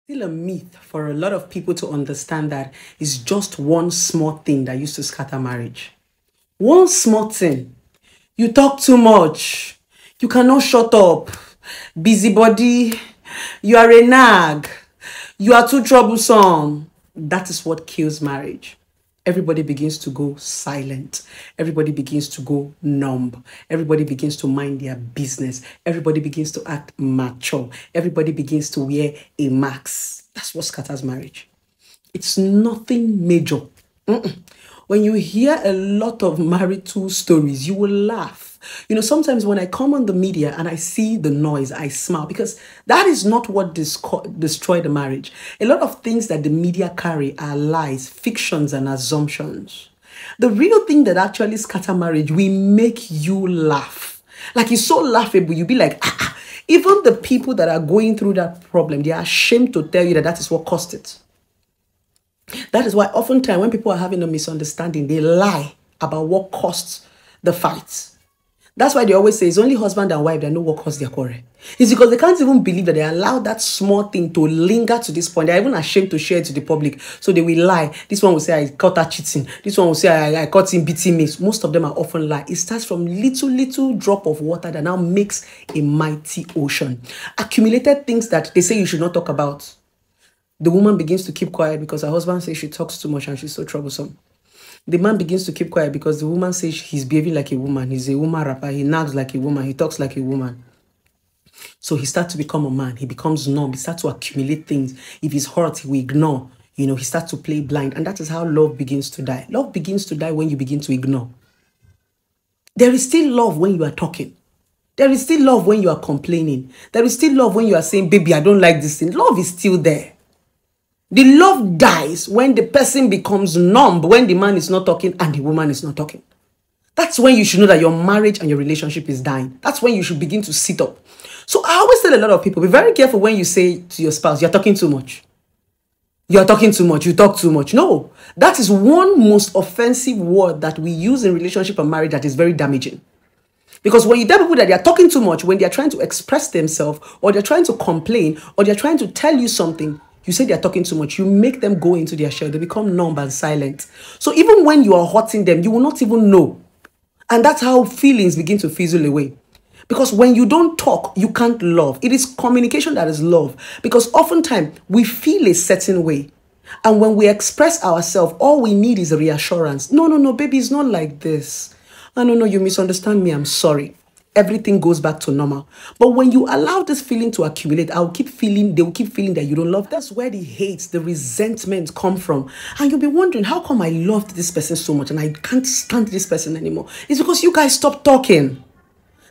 Still a myth for a lot of people to understand that it's just one small thing that used to scatter marriage. One small thing. You talk too much. You cannot shut up. Busybody. You are a nag. You are too troublesome. That is what kills marriage. Everybody begins to go silent. Everybody begins to go numb. Everybody begins to mind their business. Everybody begins to act mature. Everybody begins to wear a mask. That's what scatters marriage. It's nothing major. When you hear a lot of marital stories, you will laugh. Sometimes when I come on the media and I see the noise, I smile because that is not what destroyed the marriage. A lot of things that the media carry are lies, fictions, and assumptions. The real thing that actually scatter marriage, we make you laugh. Like it's so laughable. You'll be like, Even the people that are going through that problem, they are ashamed to tell you that that is what caused it. That is why oftentimes when people are having a misunderstanding, they lie about what caused the fight. That's why they always say it's only husband and wife that know what caused their quarrel. It's because they can't even believe that they allowed that small thing to linger to this point. They're even ashamed to share it to the public. So they will lie. This one will say, I caught her cheating. This one will say, I caught him beating me. Most of them are often lie. It starts from little drop of water that now makes a mighty ocean. Accumulated things that they say you should not talk about. The woman begins to keep quiet because her husband says she talks too much and she's so troublesome. The man begins to keep quiet because the woman says he's behaving like a woman. He's a woman rapper. He nags like a woman. He talks like a woman. So he starts to become a man. He becomes numb. He starts to accumulate things. If he's hurt, he will ignore. He starts to play blind. And that is how love begins to die. Love begins to die when you begin to ignore. There is still love when you are talking. There is still love when you are complaining. There is still love when you are saying, baby, I don't like this thing. Love is still there. The love dies when the person becomes numb, when the man is not talking and the woman is not talking. That's when you should know that your marriage and your relationship is dying. That's when you should begin to sit up. So I always tell a lot of people, be very careful when you say to your spouse, you're talking too much. You're talking too much. You talk too much. No, that is one most offensive word that we use in relationship and marriage that is very damaging. Because when you tell people that they are talking too much, when they are trying to express themselves or they're trying to complain or they're trying to tell you something, you say they're talking too much, you make them go into their shell. They become numb and silent. So even when you are hurting them, you will not even know. And that's how feelings begin to fizzle away. Because when you don't talk, you can't love. It is communication that is love. Because oftentimes we feel a certain way. And when we express ourselves, all we need is a reassurance. No, baby, it's not like this. No, you misunderstand me. I'm sorry. Everything goes back to normal. But when you allow this feeling to accumulate, they will keep feeling that you don't love. That's where the hate, the resentment come from. And you'll be wondering, how come I loved this person so much and I can't stand this person anymore? It's because you guys stopped talking.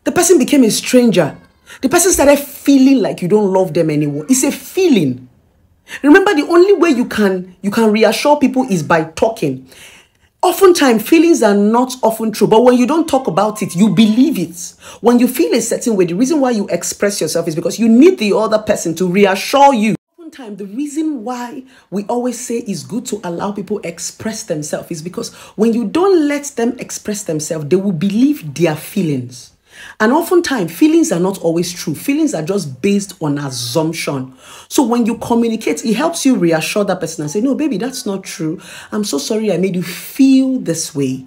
The person became a stranger. The person started feeling like you don't love them anymore. It's a feeling. Remember, the only way you can reassure people is by talking. Oftentimes, feelings are not often true, but when you don't talk about it, you believe it. When you feel a certain way, the reason why you express yourself is because you need the other person to reassure you. Oftentimes, the reason why we always say it's good to allow people express themselves is because when you don't let them express themselves, they will believe their feelings. And oftentimes, feelings are not always true. Feelings are just based on assumption. So when you communicate, it helps you reassure that person and say, no, baby, that's not true. I'm so sorry I made you feel this way.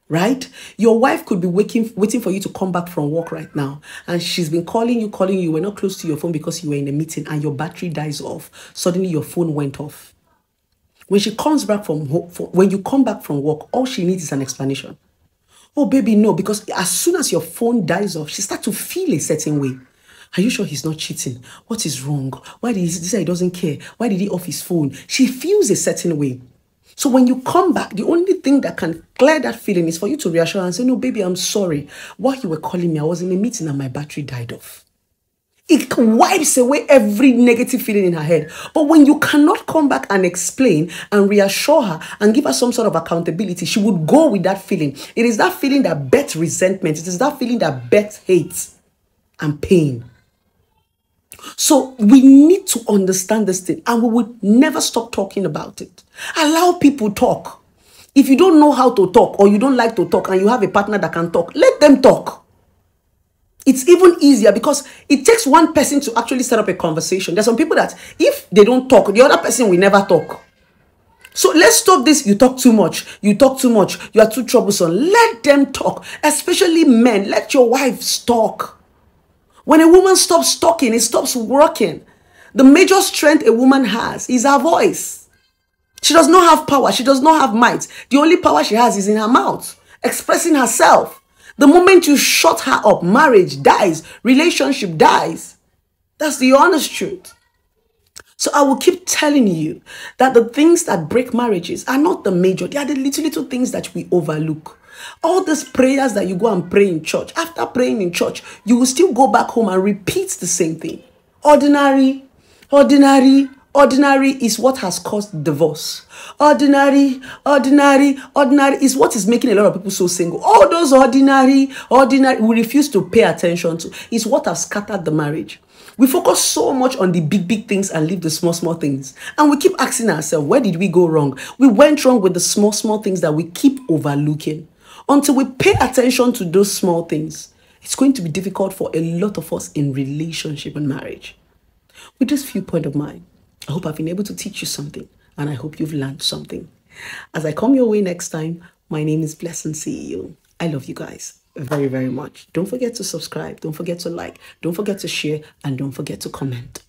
Right? Your wife could be waiting for you to come back from work right now. And she's been calling you. You were not close to your phone because you were in a meeting and your battery dies off. Suddenly your phone went off. When she comes back when you come back from work, all she needs is an explanation. Oh, baby, no, because as soon as your phone dies off, she starts to feel a certain way. Are you sure he's not cheating? What is wrong? Why did he say he doesn't care? Why did he off his phone? She feels a certain way. So when you come back, the only thing that can clear that feeling is for you to reassure her and say, no, baby, I'm sorry. While you were calling me, I was in a meeting and my battery died off. It wipes away every negative feeling in her head. But when you cannot come back and explain and reassure her and give her some sort of accountability, she would go with that feeling. It is that feeling that bets resentment. It is that feeling that bets hate and pain. So we need to understand this thing and we would never stop talking about it. Allow people talk. If you don't know how to talk or you don't like to talk and you have a partner that can talk, let them talk. It's even easier because it takes one person to actually set up a conversation. There's some people that if they don't talk, the other person will never talk. So let's stop this. You talk too much. You talk too much. You are too troublesome. Let them talk, especially men. Let your wives talk. When a woman stops talking, it stops working. The major strength a woman has is her voice. She does not have power. She does not have might. The only power she has is in her mouth, expressing herself. The moment you shut her up, marriage dies, relationship dies. That's the honest truth. So I will keep telling you that the things that break marriages are not the major. They are the little things that we overlook. All these prayers that you go and pray in church, after praying in church, you will still go back home and repeat the same thing. Ordinary is what has caused divorce. Ordinary is what is making a lot of people so single. All those ordinary, we refuse to pay attention to is what has scattered the marriage. We focus so much on the big things and leave the small things. And we keep asking ourselves, where did we go wrong? We went wrong with the small things that we keep overlooking. Until we pay attention to those small things, it's going to be difficult for a lot of us in relationship and marriage. With this viewpoint of mine, I hope I've been able to teach you something, and I hope you've learned something. As I come your way next time, my name is Blessing CEO. I love you guys very much. Don't forget to subscribe. Don't forget to like. Don't forget to share. And don't forget to comment.